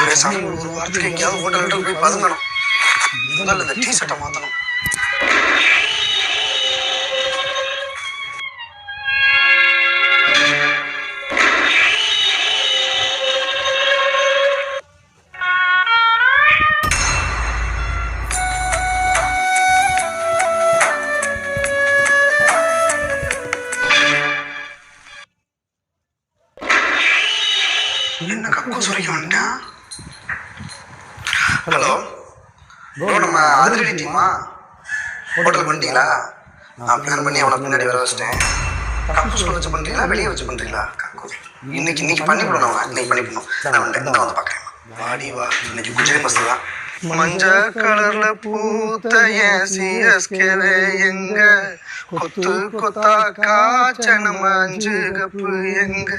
பேசாம ஒரு வாரத்துக்கு எங்கேயாவது ஹோட்டல் போய் பதுங்கணும். முதல்ல இந்த டீ ஷர்ட்டை மாற்றணும். என்ன கக்கூஸ் வரைக்கும் வந்துட்டான். ஹலோ ப்ரோ, நம்ம அதிரடி டீமா ஹோட்டலுக்கு வந்துட்டீங்களா? நான் பிளான் பண்ணி அவனை பின்னாடி வர வச்சிட்டேன். கக்கூஸ் வச்சு பண்ணுறீங்களா வெளியே வச்சு பண்ணுறீங்களா? கக்கூஸ் இன்னைக்கு பண்ணிவிடணும். நான் இன்னைக்கு பண்ணிவிடணும். நான் வந்து பார்க்குறேன். வாடி வா, இன்னைக்கு குஜராத் பஸ் தான். மஞ்ச கலர்ல பூத்த சிஎஸ்கேவே எங்க கொத்து கொத்தா காய்ச்ச நம்ம 5 கப்பு எங்க